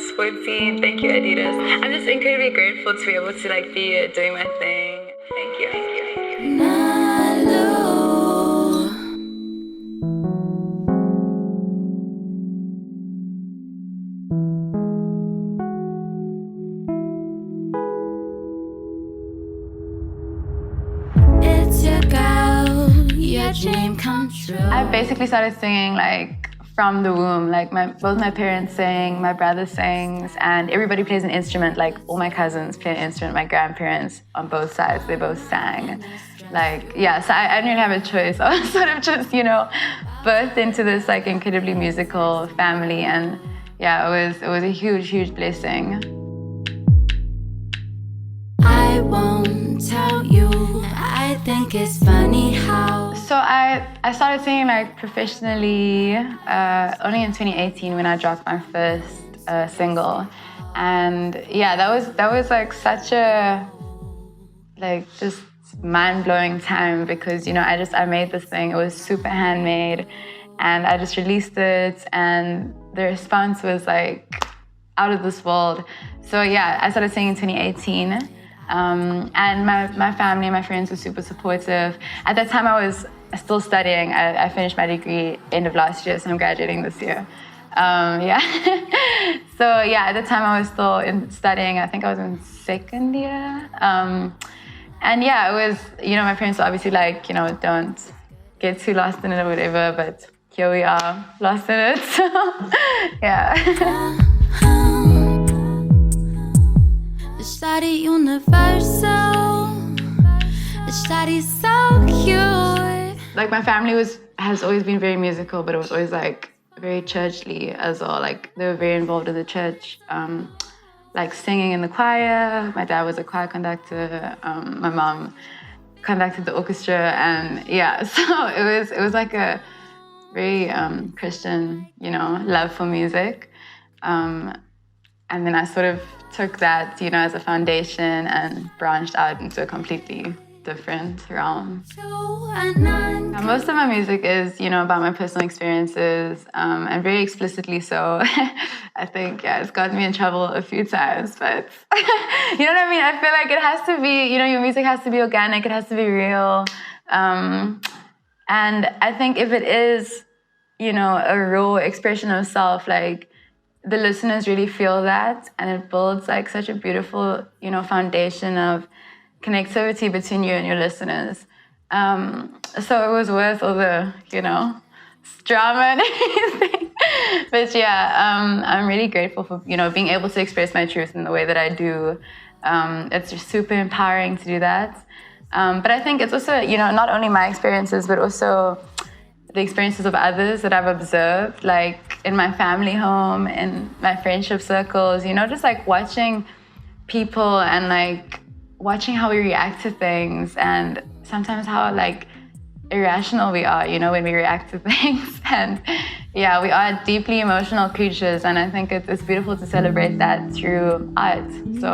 Swoopsy. Thank you, Adidas. I'm just incredibly grateful to be able to be doing my thing. Thank you. Thank you. Thank you. Nalu. It's your girl, your dream come true. I basically started singing from the womb. Both my parents sing, my brother sings, and everybody plays an instrument. All my cousins play an instrument. My grandparents on both sides, they both sang. So I didn't really have a choice. I was sort of just, birthed into this incredibly musical family, and it was a huge blessing. I won't tell you, I think it's funny how. So I started singing professionally only in 2018 when I dropped my first single, and that was such a just mind-blowing time because I made this thing. It was super handmade, and I just released it, and the response was out of this world. So I started singing in 2018. And my family and my friends were super supportive. At that time, I was still studying. I finished my degree end of last year, so I'm graduating this year. So at the time, I was still studying. I think I was in second year. And it was, my parents were obviously don't get too lost in it or whatever, but here we are, lost in it. So, The study universal, the study so cute. My family has always been very musical, but it was always very churchly as well. They were very involved in the church, singing in the choir. My dad was a choir conductor. My mom conducted the orchestra, and so it was a very Christian, love for music. And then I sort of took that, as a foundation and branched out into a completely different realm. Most of my music is, about my personal experiences, and very explicitly so. I think, it's gotten me in trouble a few times, but you know what I mean? I feel it has to be, your music has to be organic, it has to be real. And I think if it is, a raw expression of self, the listeners really feel that, and it builds such a beautiful, foundation of connectivity between you and your listeners. So it was worth all the, drama and everything. But I'm really grateful for, being able to express my truth in the way that I do. It's just super empowering to do that. But I think it's also, not only my experiences, but also the experiences of others that I've observed, in my family home, in my friendship circles, just watching people and watching how we react to things, and sometimes how irrational we are, when we react to things. And we are deeply emotional creatures, and I think it's beautiful to celebrate that through art. So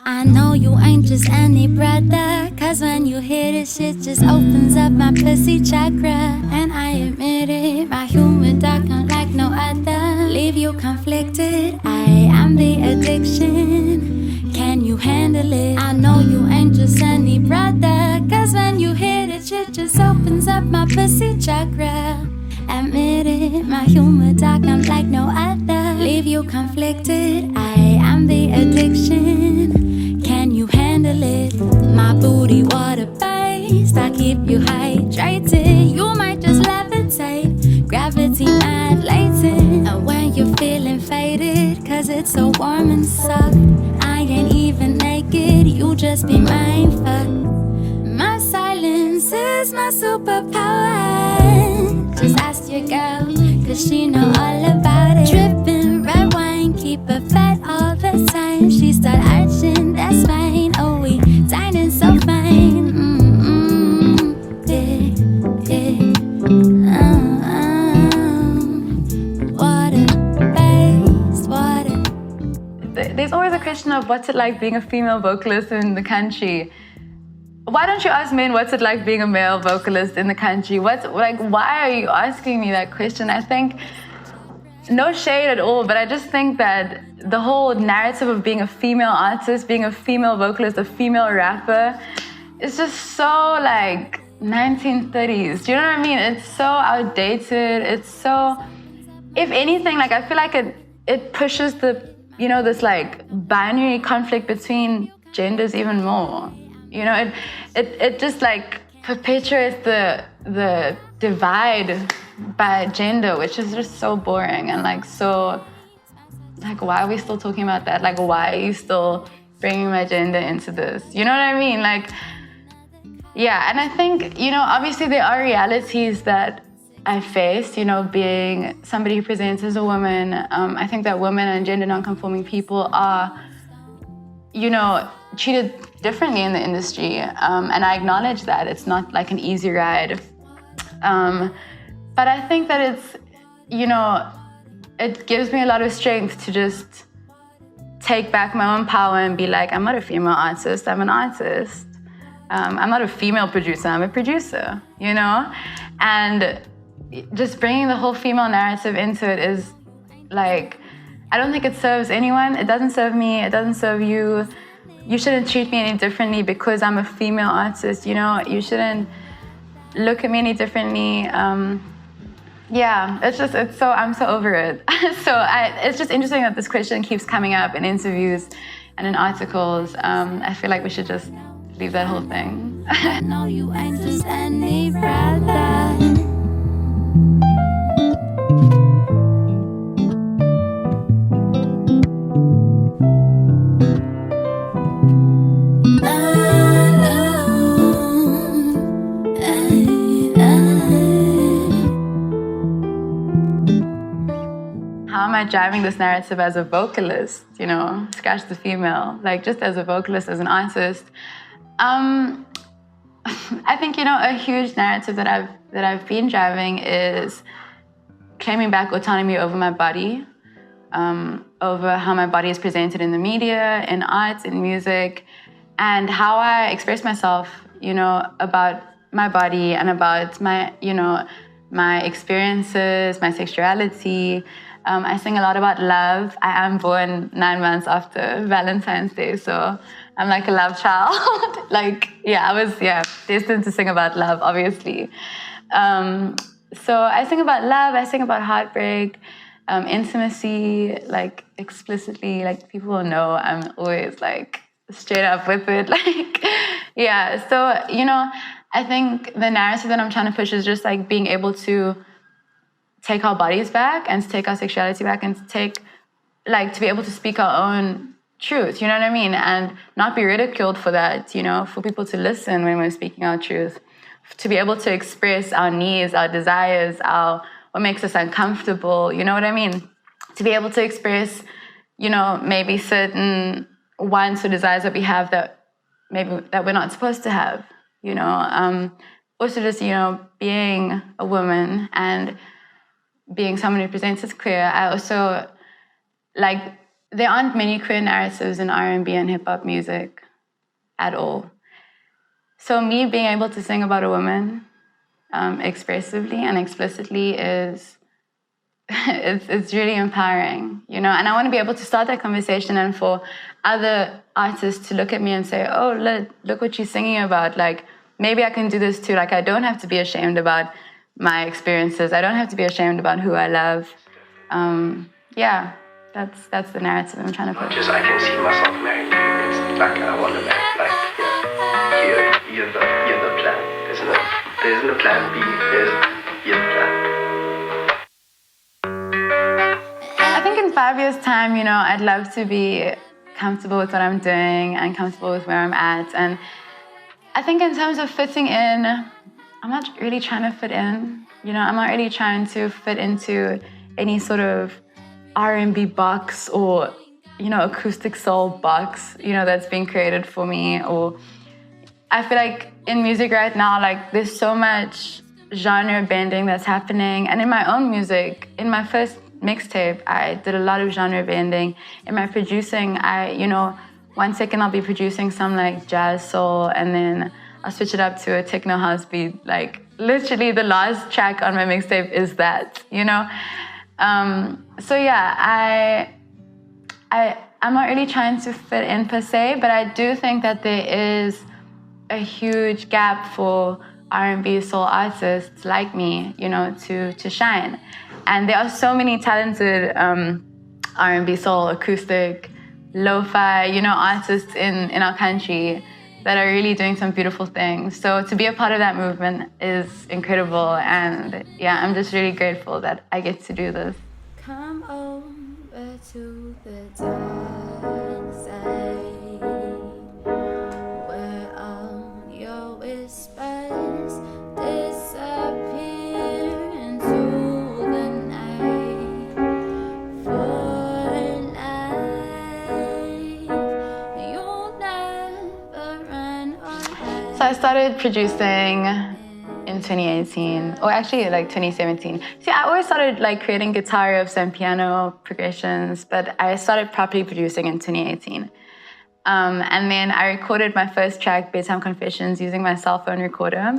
I know you ain't just any brother, cause when you hear this shit just opens up my pussy chakra. And I admit it, my humor dark unlike no other. Leave you conflicted, I am the addiction. Can you handle it? I know you ain't just any brother, cause when you hear this shit just opens up my pussy chakra. Admit it, my humor dark unlike no other. Leave you conflicted, I am the addiction. Can you handle it? My booty water-based, I keep you hydrated. You might just levitate, gravity mad latent. And when you're feeling faded, cause it's so warm and soft, I ain't even naked, you just be mindfucked. My silence is my superpower. Just ask your girl, cause she know all about it. Dripping red wine, keep her fat all the time. She start arching, that's fine. Oh, we dining so fine. Water-based, water. There's always a question of what's it like being a female vocalist in the country. Why don't you ask men what's it like being a male vocalist in the country? Why are you asking me that question? I think no shade at all, but I just think that the whole narrative of being a female artist, being a female vocalist, a female rapper, is just so like 1930s. Do you know what I mean? It's so outdated. It's so, if anything, like I feel like it pushes the, you know, this like binary conflict between genders even more. You know, it just like perpetuates the divide by gender, which is just so boring and like so, like why are we still talking about that? Like why are you still bringing my gender into this? You know what I mean? Like, yeah, and I think, you know, obviously there are realities that I face, you know, being somebody who presents as a woman. I think that women and gender non-conforming people are, you know, treated differently in the industry. And I acknowledge that it's not like an easy ride. But I think that it's, you know, it gives me a lot of strength to just take back my own power and be like, I'm not a female artist, I'm an artist. I'm not a female producer, I'm a producer, you know? And just bringing the whole female narrative into it is like, I don't think it serves anyone. It doesn't serve me, it doesn't serve you. You shouldn't treat me any differently because I'm a female artist, you know? You shouldn't look at me any differently. Yeah, I'm so over it. It's just interesting that this question keeps coming up in interviews and in articles. I feel like we should just leave that whole thing. I know you ain't just any brother. How am I driving this narrative as a vocalist, you know, scratch the female, like just as a vocalist, as an artist? I think, you know, a huge narrative that I've been driving is claiming back autonomy over my body, over how my body is presented in the media, in art, in music, and how I express myself, you know, about my body and about my, you know, my experiences, my sexuality. I sing a lot about love. I am born 9 months after Valentine's Day, so I'm like a love child. Like, yeah, I was destined to sing about love, obviously. So I sing about love, I sing about heartbreak, intimacy, like explicitly, like people will know I'm always like straight up with it. Like, yeah, so, you know, I think the narrative that I'm trying to push is just like being able to take our bodies back and to take our sexuality back and to take, like, to be able to speak our own truth, you know what I mean? And not be ridiculed for that, you know, for people to listen when we're speaking our truth, to be able to express our needs, our desires, what makes us uncomfortable, you know what I mean? To be able to express, you know, maybe certain wants or desires that we have that maybe that we're not supposed to have, you know? Also just, you know, being a woman and being someone who presents as queer, I also, like, there aren't many queer narratives in R&B and hip-hop music at all. So me being able to sing about a woman expressively and explicitly is, it's really empowering, you know? And I want to be able to start that conversation and for other artists to look at me and say, oh, look what she's singing about. Like, maybe I can do this too. Like, I don't have to be ashamed about my experiences. I don't have to be ashamed about who I love. Yeah, that's the narrative I'm trying to put. Just I can see myself married to you. It's like I want to marry. Like, yeah, you're the plan. There's no plan B. You're the plan. I think in 5 years' time, you know, I'd love to be comfortable with what I'm doing and comfortable with where I'm at. And I think in terms of fitting in, I'm not really trying to fit in, you know, I'm not really trying to fit into any sort of R&B box or, you know, acoustic soul box, you know, that's being created for me. Or I feel like in music right now, like there's so much genre bending that's happening. And in my own music, in my first mixtape, I did a lot of genre bending. In my producing, you know, 1 second I'll be producing some like jazz soul and then I'll switch it up to a techno house beat. Like literally the last track on my mixtape is that, you know? So yeah, I'm not really trying to fit in per se, but I do think that there is a huge gap for R&B soul artists like me, you know, to shine. And there are so many talented R&B soul, acoustic, lo-fi, you know, artists in our country that are really doing some beautiful things. So to be a part of that movement is incredible. And yeah, I'm just really grateful that I get to do this. Come over to the dark side, where all your whispers disappear into the night. For life, you'll never run or hide. So I started producing in 2018, or actually like 2017. See, I always started like creating guitar riffs and piano progressions, but I started properly producing in 2018. And then I recorded my first track, Bedtime Confessions, using my cell phone recorder.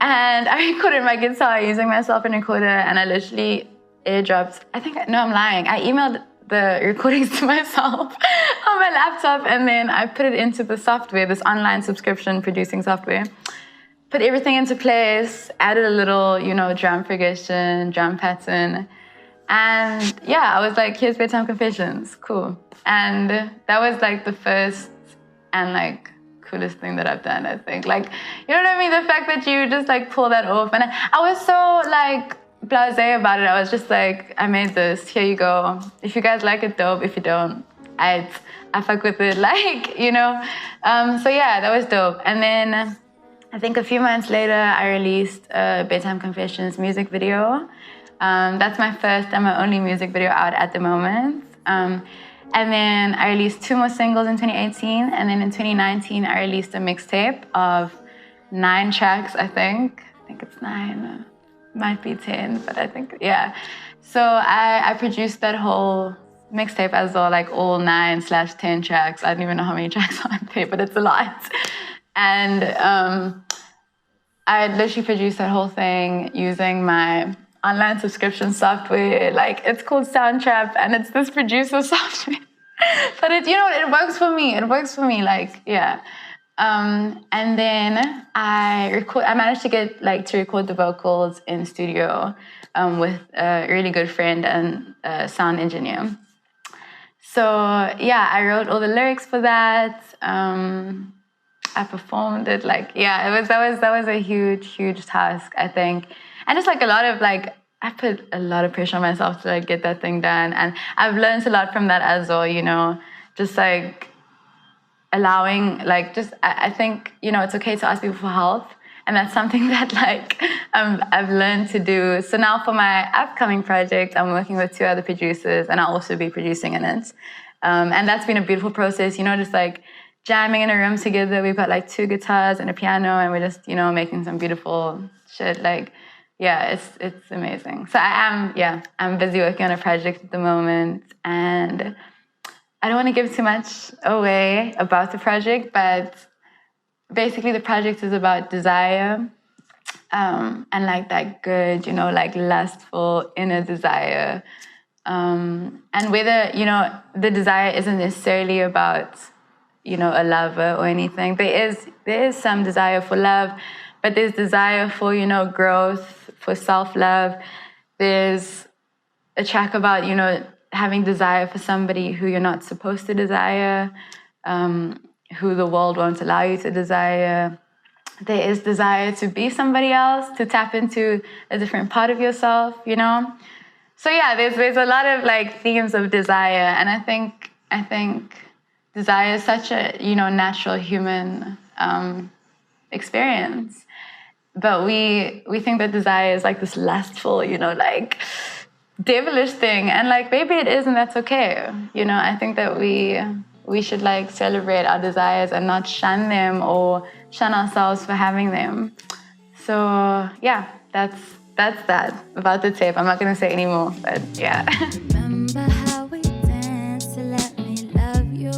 And I recorded my guitar using my cell phone recorder, and I literally airdropped, no, I'm lying. I emailed the recordings to myself on my laptop, and then I put it into the software, this online subscription producing software. Put everything into place, added a little, you know, drum progression, drum pattern. And yeah, I was like, here's Bedtime Confessions, cool. And that was like the first and like coolest thing that I've done, I think. Like, you know what I mean? The fact that you just like pull that off. And I was so like blasé about it. I was just like, I made this, here you go. If you guys like it, dope. If you don't, I fuck with it, like, you know? So yeah, that was dope. And then I think a few months later, I released a Bedtime Confessions music video. That's my first and my only music video out at the moment. And then I released 2 more singles in 2018. And then in 2019, I released a mixtape of 9 tracks, I think. I think it's 9, might be 10, but I think, yeah. So I produced that whole mixtape as well, like all 9/10 tracks. I don't even know how many tracks are on there, but it's a lot. And I literally produced that whole thing using my online subscription software. Like, it's called Soundtrap, and it's this producer software. But it, you know, it works for me. It works for me, like, yeah. And then I managed to get to record the vocals in studio with a really good friend and a sound engineer. So yeah, I wrote all the lyrics for that. I performed it, that was a huge task, I think. And just a lot of I put a lot of pressure on myself to get that thing done. And I've learned a lot from that as well, you know, just allowing, I think, you know, it's okay to ask people for help. And that's something that I've learned to do. So now for my upcoming project, I'm working with 2 other producers, and I'll also be producing in it. And that's been a beautiful process, you know, just jamming in a room together. We've got 2 guitars and a piano, and we're just, you know, making some beautiful shit. Yeah, it's amazing. So I'm busy working on a project at the moment, and I don't want to give too much away about the project, but basically the project is about desire, and that good, you know, lustful inner desire. And whether, you know, the desire isn't necessarily about, you know, a lover or anything. There is some desire for love, but there's desire for, you know, growth, for self-love. There's a track about, you know, having desire for somebody who you're not supposed to desire, who the world won't allow you to desire. There is desire to be somebody else, to tap into a different part of yourself, you know? So yeah, there's a lot of themes of desire, and I think desire is such a, you know, natural human experience. But we think that desire is this lustful, you know, devilish thing, and maybe it is, and that's okay. You know, I think that we should celebrate our desires and not shun them or shun ourselves for having them. So yeah, that's that about the tape. I'm not gonna say any more, but yeah. Remember how we danced to let me love you?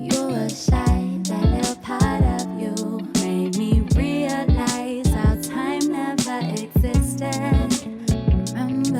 You were shy, that little part of you made me realize how time never existed. Remember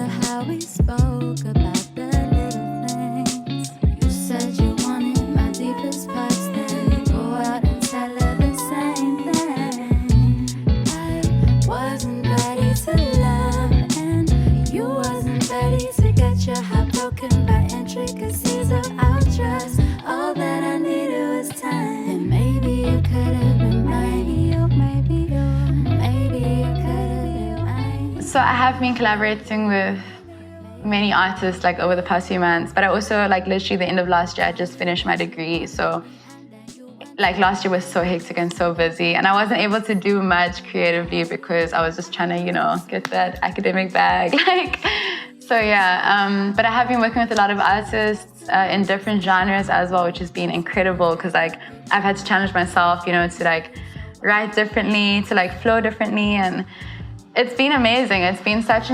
So I have been collaborating with many artists like over the past few months, but I also like literally the end of last year I just finished my degree. So like last year was so hectic and so busy, and I wasn't able to do much creatively because I was just trying to, you know, get that academic bag. So yeah, but I have been working with a lot of artists in different genres as well, which has been incredible because like I've had to challenge myself, you know, to like write differently, to like flow differently, and it's been amazing. It's been such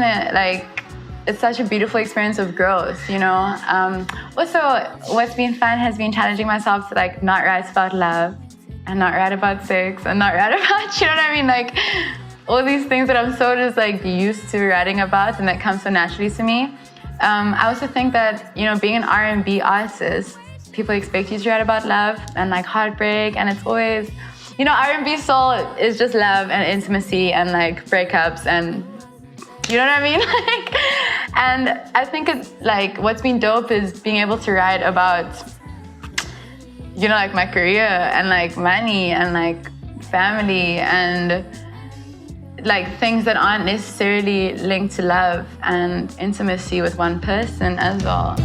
it's such a beautiful experience of growth, you know. Also, what's been fun has been challenging myself to like not write about love and not write about sex and not write about, you know what I mean? Like all these things that I'm so just like used to writing about and that come so naturally to me. I also think that, you know, being an R&B artist, people expect you to write about love and like heartbreak, and it's always, you know, R&B soul is just love and intimacy and like breakups and, you know what I mean? And I think it's like what's been dope is being able to write about, you know, like my career and like money and like family and like things that aren't necessarily linked to love and intimacy with one person as well.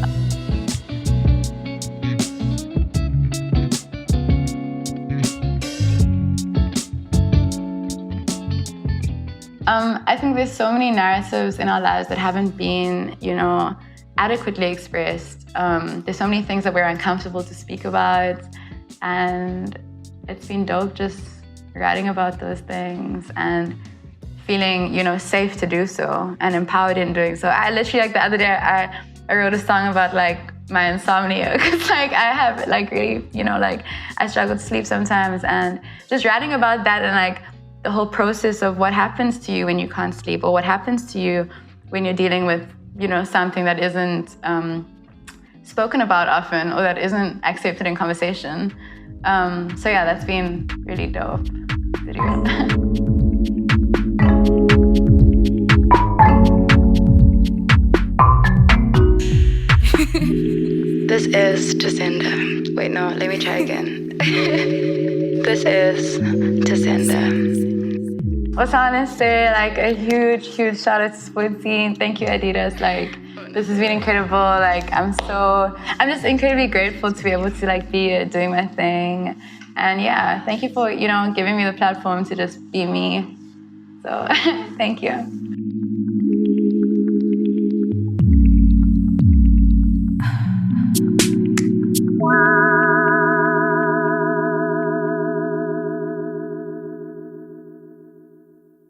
I think there's so many narratives in our lives that haven't been, you know, adequately expressed. There's so many things that we're uncomfortable to speak about, and it's been dope just writing about those things and feeling, you know, safe to do so and empowered in doing so. I literally, like the other day, I wrote a song about like my insomnia because like I have like really, you know, like I struggle to sleep sometimes, and just writing about that and like the whole process of what happens to you when you can't sleep, or what happens to you when you're dealing with, you know, something that isn't spoken about often or that isn't accepted in conversation. So yeah, that's been really dope. This is Jacinda. Wait, no, let me try again. This is Jacinda. Also, I want to say like a huge shout out to Sport Scene. Thank you, Adidas. Like, this has been incredible. Like, I'm just incredibly grateful to be able to like be doing my thing. And yeah, thank you for, you know, giving me the platform to just be me. So thank you.